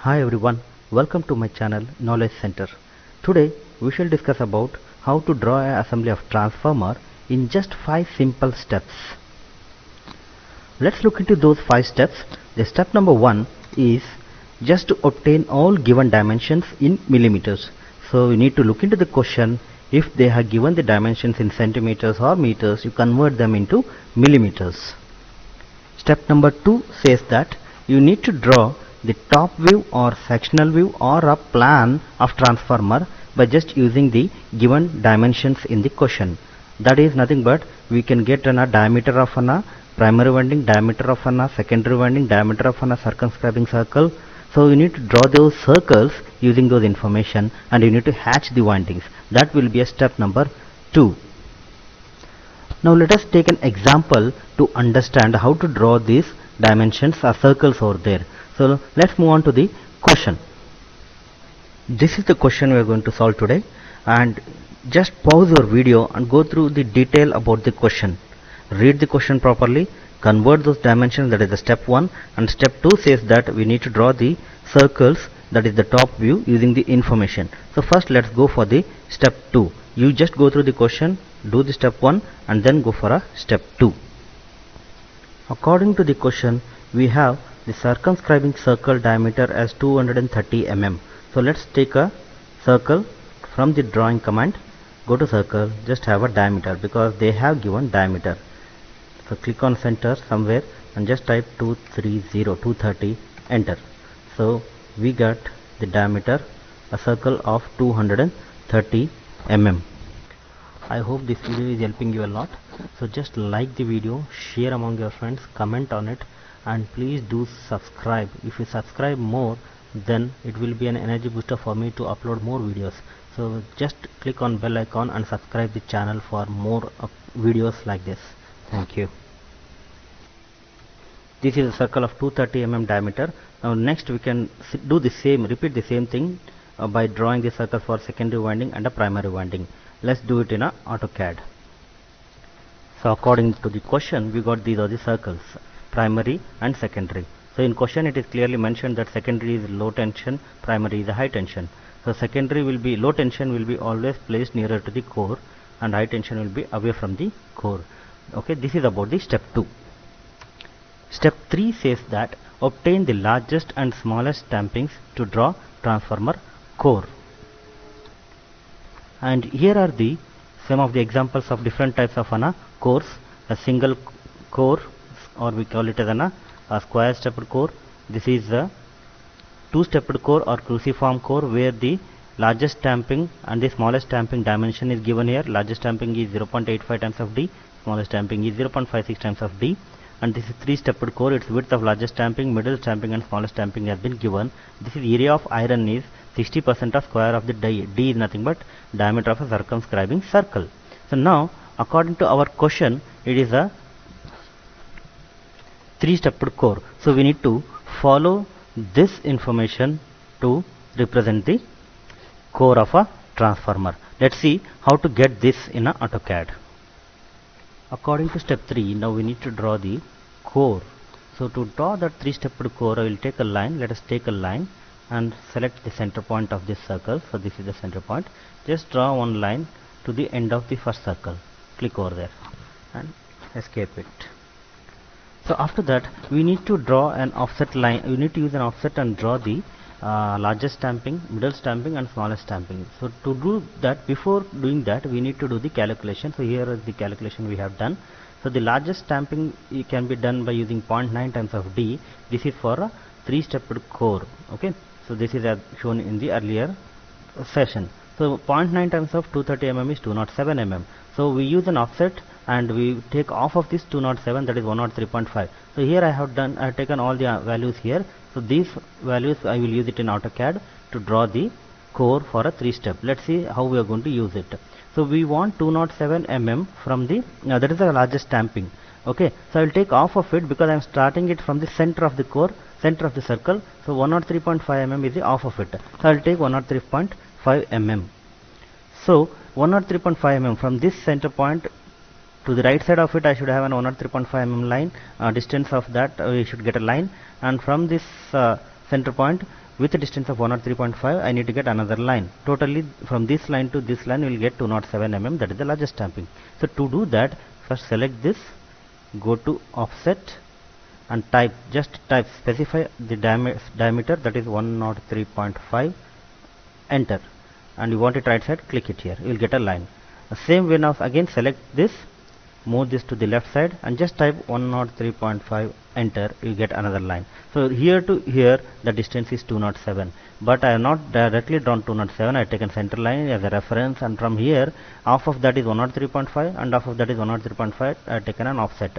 Hi everyone, welcome to my channel Knowledge Center. Today we shall discuss about how to draw an assembly of transformer in just 5 simple steps. Let's look into those 5 steps. The step number 1 is just to obtain all given dimensions in millimeters. So you need to look into the question. If they have given the dimensions in centimeters or meters, you convert them into millimeters. Step number 2 says that you need to draw the top view or sectional view or a plan of transformer by just using the given dimensions in the question. That is nothing but we can get a diameter of a primary winding, diameter of a secondary winding, diameter of a circumscribing circle. So you need to draw those circles using those information, and you need to hatch the windings. That will be a step number 2. Now let us take an example to understand how to draw these dimensions or circles over there. So let's move on to the question. This is the question we are going to solve today, and just pause your video and go through the detail about the question. Read the question properly, convert those dimensions, that is the step 1, and step 2 says that we need to draw the circles, that is the top view, using the information. So first let's go for the step 2. You just go through the question, do the step 1 and then go for a step 2. According to the question, we have the circumscribing circle diameter as 230 mm. So let's take a circle from the drawing command. Go to circle, just have a diameter because they have given diameter. So click on center somewhere and just type 230, enter. So we got the diameter, a circle of 230 mm. I hope this video is helping you a lot. So just like the video, share among your friends, comment on it, and please do subscribe. If you subscribe more, then it will be an energy booster for me to upload more videos. So just click on bell icon and subscribe the channel for more videos like this. Thank you. This is a circle of 230 mm diameter. Now next we can do the same, repeat the same thing by drawing the circle for secondary winding and a primary winding. Let's do it in a AutoCAD. So according to the question, we got these are the circles, primary and secondary. So in question it is clearly mentioned that secondary is low tension, primary is a high tension. So secondary will be, low tension will be always placed nearer to the core and high tension will be away from the core. Okay, this is about the step 2. Step 3 says that obtain the largest and smallest stampings to draw transformer core. And here are the some of the examples of different types of cores. A single core, or we call it as a square stepped core. This is a two-stepped core or cruciform core, where the largest stamping and the smallest stamping dimension is given here. Largest stamping is 0.85 times of D, smallest stamping is 0.56 times of D. And this is three-stepped core. Its width of largest stamping, middle stamping and smallest stamping has been given. This is area of iron is 60% of square of the die. D is nothing but diameter of a circumscribing circle. So now according to our question, it is a three-stepped core. So we need to follow this information to represent the core of a transformer. Let's see how to get this in a AutoCAD. According to step 3, now we need to draw the core. So to draw that three-stepped core, I will take a line. Let us take a line and select the center point of this circle. So this is the center point. Just draw one line to the end of the first circle. Click over there and escape it. So after that, we need to draw an offset line. We need to use an offset and draw the largest stamping, middle stamping and smallest stamping. So to do that, before doing that, we need to do the calculation. So here is the calculation we have done. So the largest stamping can be done by using 0.9 times of D. This is for a three-stepped core. Okay, so this is as shown in the earlier session. So 0.9 times of 230 mm is 207 mm. So we use an offset and we take off of this 207, that is 103.5. So here I have taken all the values here. So these values I will use it in AutoCAD to draw the core for a three-step. Let's see how we are going to use it. So we want 207 mm from the, that is the largest stamping. Okay, so I will take off of it because I am starting it from the center of the core, center of the circle. So 103.5 mm is the off of it. So I will take 103.5 mm. So 103.5 mm from this center point to the right side of it, I should have an 103.5 mm line. Distance of that we should get a line, and from this center point with a distance of 103.5, I need to get another line. Totally from this line to this line we will get 207 mm, that is the largest stamping. So to do that, first select this, go to offset and specify the diameter, that is 103.5, enter, and you want it right side, click it here, you will get a line. The same way now again select this, move this to the left side and just type 103.5, enter, you get another line. So here to here the distance is 207, but I have not directly drawn 207, I have taken center line as a reference, and from here half of that is 103.5 and half of that is 103.5, I have taken an offset.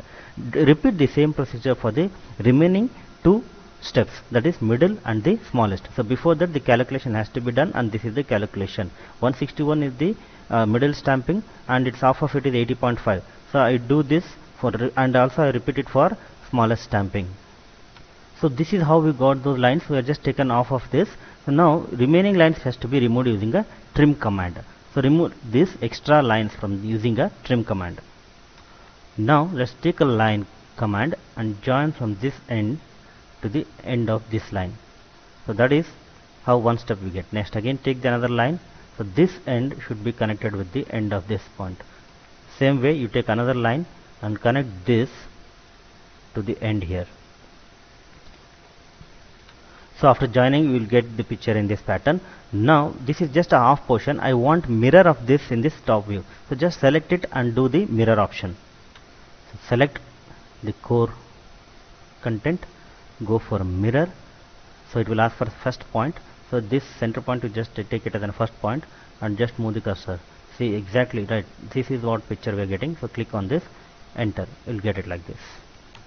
Repeat the same procedure for the remaining two steps, that is middle and the smallest. So before that the calculation has to be done, and this is the calculation. 161 is the middle stamping and its half of it is 80.5. So I do this for and also I repeat it for smallest stamping. So this is how we got those lines. We have just taken off of this. So now remaining lines has to be removed using a trim command. So remove this extra lines from using a trim command. Now let's take a line command and join from this end to the end of this line. So that is how one step we get. Next again take the another line. So this end should be connected with the end of this point. Same way you take another line and connect this to the end here. So after joining you will get the picture in this pattern. Now this is just a half portion. I want mirror of this in this top view. So just select it and do the mirror option. So select the core content, go for mirror. So it will ask for first point. So this center point, you just take it as a first point and just move the cursor. See exactly right. This is what picture we are getting. So click on this, enter. You will get it like this.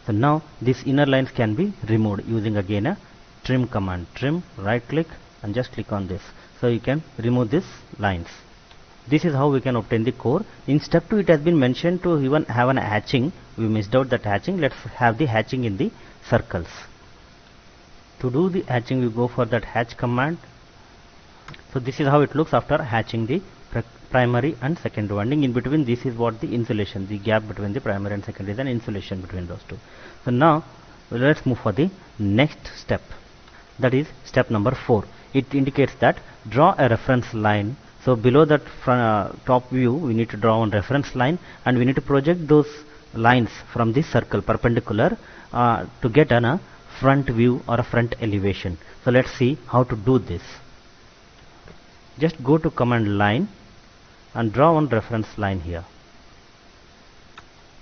So now these inner lines can be removed using again a trim command. Trim, right click and just click on this. So you can remove these lines. This is how we can obtain the core. In step 2 it has been mentioned to even have an hatching. We missed out that hatching. Let's have the hatching in the circles. To do the hatching we go for that hatch command. So this is how it looks after hatching the primary and secondary winding. In between this is what the insulation, the gap between the primary and secondary is an insulation between those two. So now let's move for the next step, that is step number 4. It indicates that draw a reference line. So below that top view we need to draw one reference line and we need to project those lines from this circle perpendicular to get a front view or a front elevation. So let's see how to do this. Just go to command line and draw one reference line here,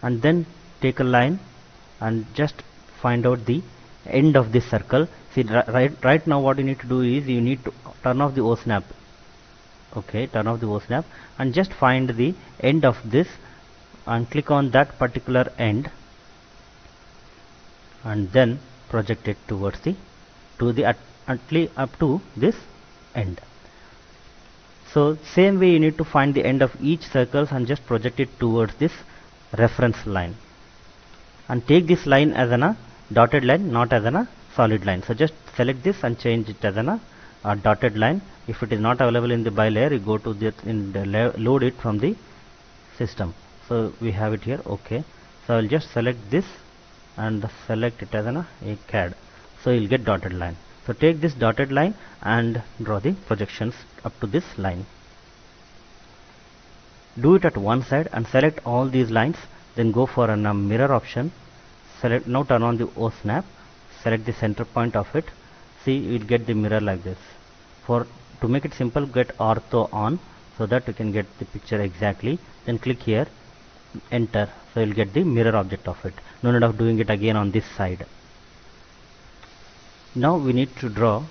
and then take a line and just find out the end of this circle. See right now what you need to do is you need to turn off the O snap. Okay, turn off the O snap and just find the end of this and click on that particular end and then project it towards the up to this end. So same way you need to find the end of each circles and just project it towards this reference line, and take this line as a dotted line, not as a solid line. So just select this and change it as a dotted line. If it is not available in the by layer, you go to the load it from the system. So we have it here. Okay, so I will just select this and select it as a CAD. So you will get dotted line. So take this dotted line and draw the projections up to this line. Do it at one side and select all these lines, then go for a mirror option. Select, now turn on the O snap, select the center point of it. See, you will get the mirror like this. To make it simple, get ortho on so that you can get the picture exactly. Then click here, enter. So you will get the mirror object of it. No need of doing it again on this side. Now we need to draw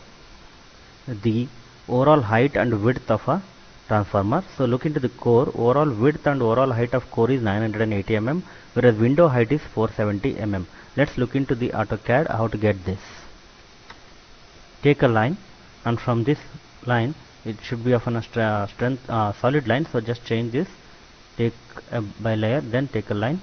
the overall height and width of a transformer. So look into the core. Overall width and overall height of core is 980 mm, whereas window height is 470 mm. Let's look into the AutoCAD how to get this. Take a line, and from this line it should be of a solid line. So just change this, take by layer, then take a line.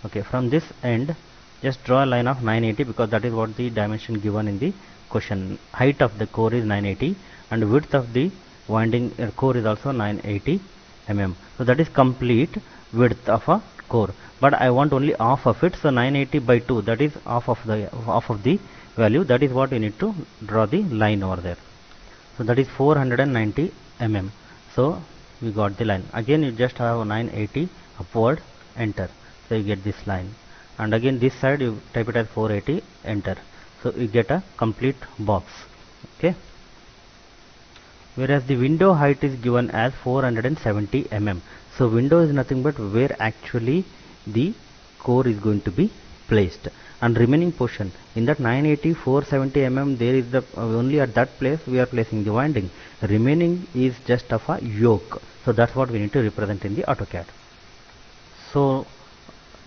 Okay, from this end just draw a line of 980 because that is what the dimension given in the question. Height of the core is 980 and width of the winding core is also 980 mm. So that is complete width of a core, but I want only half of it, so 980 by 2, that is half of the value. That is what we need to draw the line over there. So that is 490 mm. So we got the line. Again you just have 980 upward, enter. So you get this line, and again this side you type it as 480, enter. So you get a complete box. Okay. Whereas the window height is given as 470 mm. So window is nothing but where actually the core is going to be placed, and remaining portion in that 980 470 mm, there is the only at that place we are placing the winding. Remaining is just of a yoke. So that's what we need to represent in the AutoCAD. So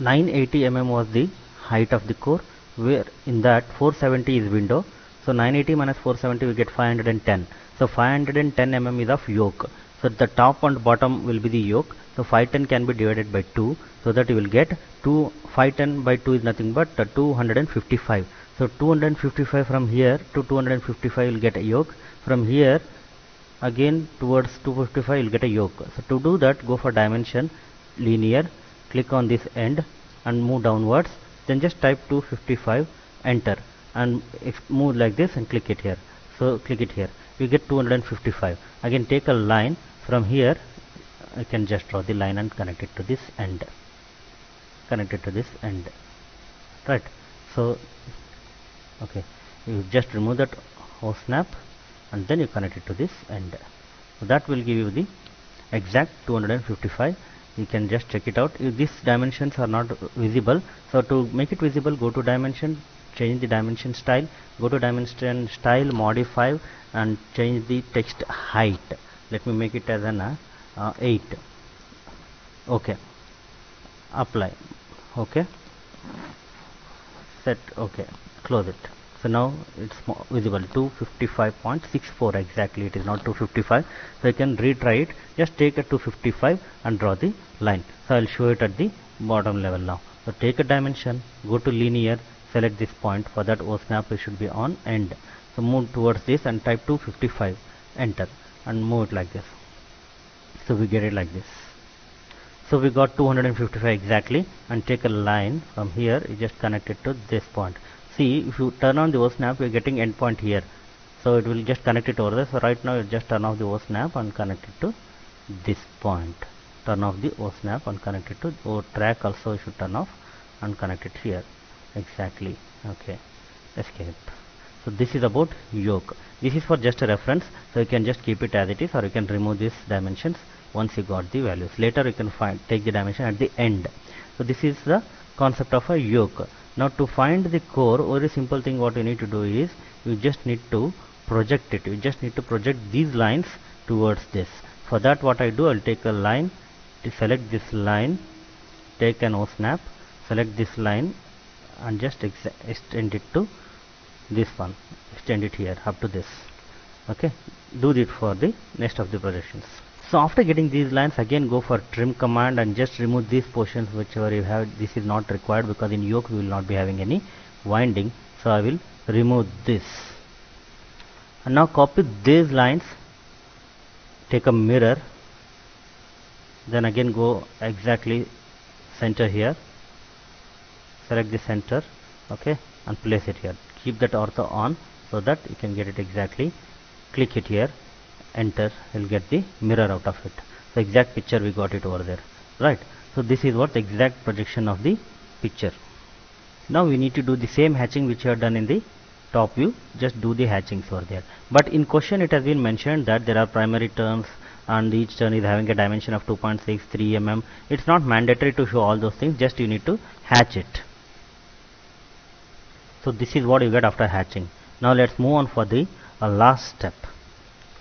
980 mm was the height of the core, where in that 470 is window. So 980 minus 470 we get 510. So 510 mm is of yoke. So the top and bottom will be the yoke. So 510 can be divided by 2, so that you will get 510 by 2 is nothing but 255. So 255 from here to 255 you will get a yoke. From here again towards 255 you will get a yoke. So to do that, go for dimension, linear, click on this end and move downwards. Then just type 255, enter, and move like this and click it here. So click it here. You get 255. Again take a line from here. I can just draw the line and connect it to this end. Connect it to this end. Right. So okay, you just remove that O snap and then you connect it to this end. So that will give you the exact 255. You can just check it out. If these dimensions are not visible, so to make it visible, go to dimension, change the dimension style, go to dimension style, modify, and change the text height. Let me make it as an 8. Okay, apply. Okay, set. Okay, close it. So now it's visible, 255.64 exactly. It is not 255. So you can retry it. Just take a 255 and draw the line. So I'll show it at the bottom level now. So take a dimension, go to linear, select this point. For that O snap it should be on end. So move towards this and type 255, enter, and move it like this. So we get it like this. So we got 255 exactly, and take a line from here. You just connect it to this point. See, if you turn on the O snap, you are getting endpoint here. So it will just connect it over there. So right now you just turn off the O snap and connect it to this point. Turn off the O snap and connect it to O track also. You should turn off and connect it here. Exactly. Okay. Escape. So this is about yoke. This is for just a reference. So you can just keep it as it is, or you can remove these dimensions once you got the values. Later you can take the dimension at the end. So this is the concept of a yoke. Now to find the core, very simple thing what you need to do is you just need to project it. You just need to project these lines towards this. For that what I do, I'll take a line, to select this line, take an O snap, select this line and just extend it to this one. Extend it here up to this. Okay, do it for the rest of the projections. So after getting these lines, again go for trim command and just remove these portions whichever you have. This is not required because in yoke we will not be having any winding. So I will remove this. And now copy these lines, take a mirror, then again go exactly center here, select the center, okay, and place it here. Keep that ortho on so that you can get it exactly. Click it here, enter, you'll get the mirror out of it. The exact picture we got it over there, right? So this is what the exact projection of the picture. Now we need to do the same hatching which you have done in the top view. Just do the hatchings over there. But in question it has been mentioned that there are primary turns and each turn is having a dimension of 2.63 mm. It's not mandatory to show all those things, just you need to hatch it. So this is what you get after hatching. Now let's move on for the last step.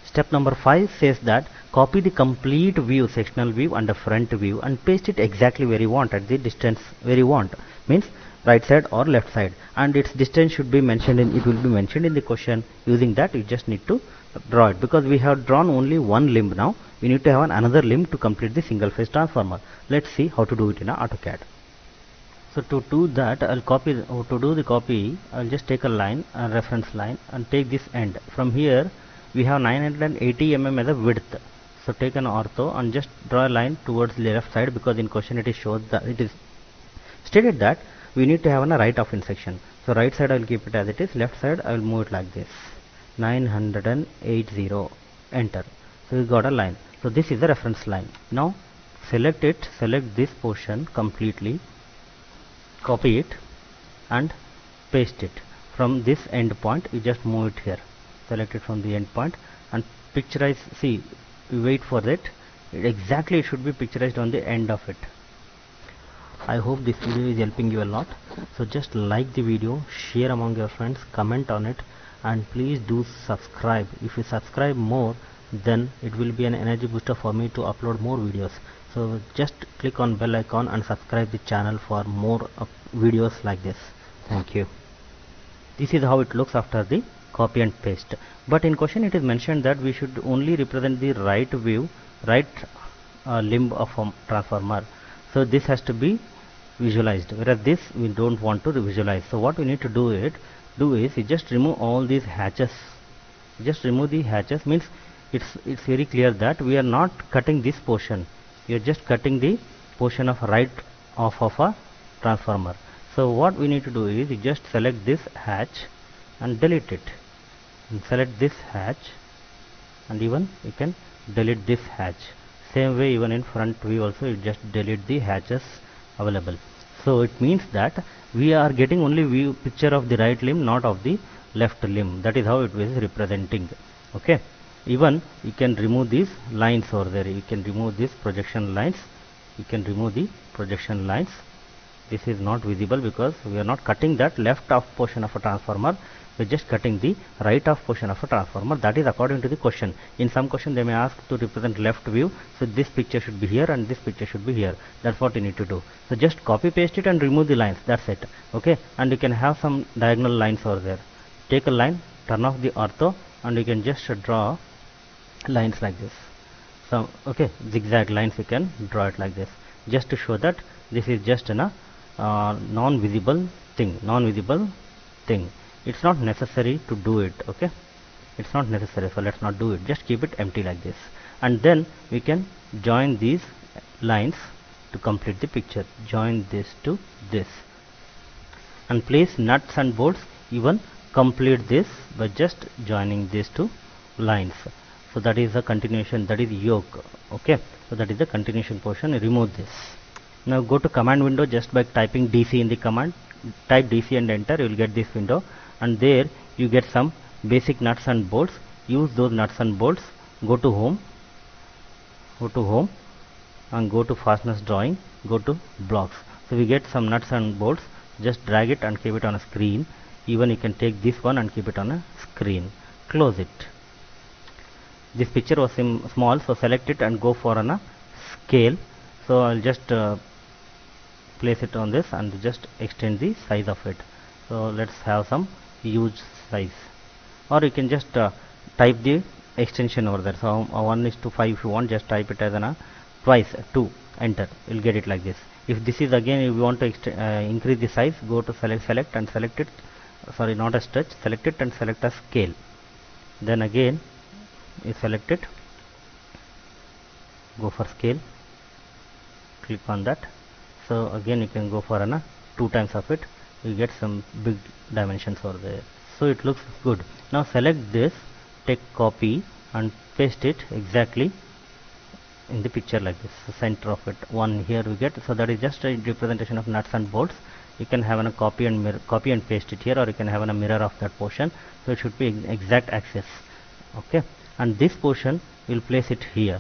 Step number 5 says that copy the complete view, sectional view and the front view, and paste it exactly where you want, at the distance where you want, means right side or left side, and its distance should be mentioned in, it will be mentioned in the question. Using that you just need to draw it, because we have drawn only one limb. Now we need to have another limb to complete the single phase transformer. Let's see how to do it in AutoCAD. So to do that, I'll copy, to do the copy, I'll just take a line, a reference line, and take this end. From here we have 980 mm as a width. So take an ortho and just draw a line towards the left side, because in question it is shows that it is stated that we need to have a right of intersection. So right side I will keep it as it is, left side I will move it like this, 980, enter. So we got a line. So this is the reference line. Now select it, select this portion completely, copy it and paste it. From this end point you just move it here, select it from the end point and picturize. See, you wait for it, exactly it should be picturized on the end of it. I hope this video is helping you a lot. So just like the video, share among your friends, comment on it, and please do subscribe. If you subscribe more, then it will be an energy booster for me to upload more videos. So just click on bell icon and subscribe the channel for more videos like this. Thank you. This is how it looks after the copy and paste. But in question it is mentioned that we should only represent the right view, right limb of a transformer. So this has to be visualized, whereas this we don't want to visualize. So what we need to do is you just remove all these hatches. Just remove the hatches, means it's very clear that we are not cutting this portion. We are just cutting the portion of right off of a transformer. So what we need to do is you just select this hatch and delete it. And select this hatch, and even you can delete this hatch. Same way, even in front view also you just delete the hatches available. So it means that we are getting only view picture of the right limb, not of the left limb. That is how it is representing. Okay. Even you can remove these lines over there. You can remove these projection lines. You can remove the projection lines. This is not visible because we are not cutting that left off portion of a transformer. We are just cutting the right off portion of a transformer. That is according to the question. In some question they may ask to represent left view. So this picture should be here and this picture should be here. That's what you need to do. So just copy paste it and remove the lines. That's it. Okay. And you can have some diagonal lines over there. Take a line, turn off the ortho, and you can just draw lines like this. So okay, zigzag lines you can draw it like this, just to show that this is just a non-visible thing. It's not necessary to do it. Okay, it's not necessary, so let's not do it. Just keep it empty like this, and then we can join these lines to complete the picture. Join this to this and place nuts and bolts. Even complete this by just joining these two lines. So that is the continuation, that is yoke. Okay, so that is the continuation portion. Remove this. Now go to command window just by typing DC in the command. Type DC and enter. You will get this window, and there you get some basic nuts and bolts. Use those nuts and bolts. Go to home, and go to fastness drawing. Go to blocks. So we get some nuts and bolts. Just drag it and keep it on a screen. Even you can take this one and keep it on a screen. Close it. This picture was small, so select it and go for a scale. So I'll just place it on this and just extend the size of it. So let's have some huge size, or you can just type the extension over there. So 1:5 if you want, just type it as twice 2, enter. You'll get it like this. If this is again, if you want to increase the size, go to select and select it. Sorry, not a stretch. Select it and select a scale. Then again you select it, go for scale, click on that. So again you can go for 2 times of it. You get some big dimensions over there. So it looks good. Now select this, take copy and paste it exactly in the picture like this. The center of it, one here we get. So that is just a representation of nuts and bolts. You can have a copy and paste it here, or you can have a mirror of that portion. So it should be exact axis. Okay, and this portion will place it here.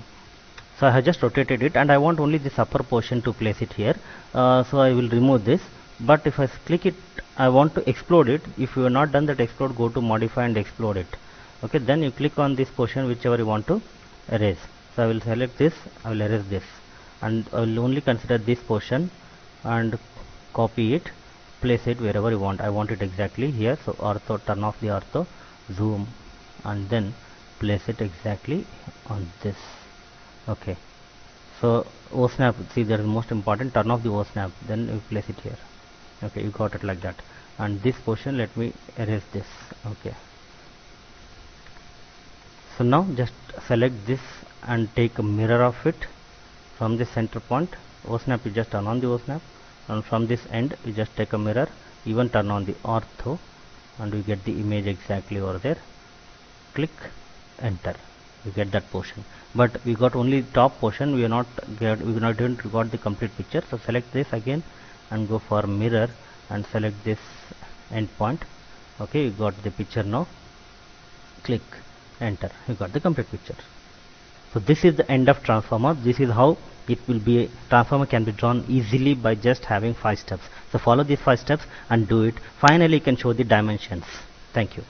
So I have just rotated it, and I want only this upper portion to place it here. So I will remove this, but if I click it, I want to explode it. If you have not done that explode, go to modify and explode it. Okay, then you click on this portion whichever you want to erase. So I will select this, I will erase this, and I will only consider this portion and copy it, place it wherever you want. I want it exactly here. So ortho, turn off the ortho, zoom, and then place it exactly on this. Okay, so O snap, see, that is most important. Turn off the O snap, then you place it here. Okay, you got it like that. And this portion, let me erase this. Okay, so now just select this and take a mirror of it from the center point. OSNAP, you just turn on the OSNAP, and from this end you just take a mirror, even turn on the ortho, and you get the image exactly over there. Click enter, you get that portion, but we got only top portion, we didn't got the complete picture. So select this again and go for mirror and select this endpoint. Okay, you got the picture now. Click enter, you got the complete picture. So this is the end of transformer. This is how it will be. Transformer can be drawn easily by just having 5 steps. So follow these 5 steps and do it. Finally you can show the dimensions. Thank you.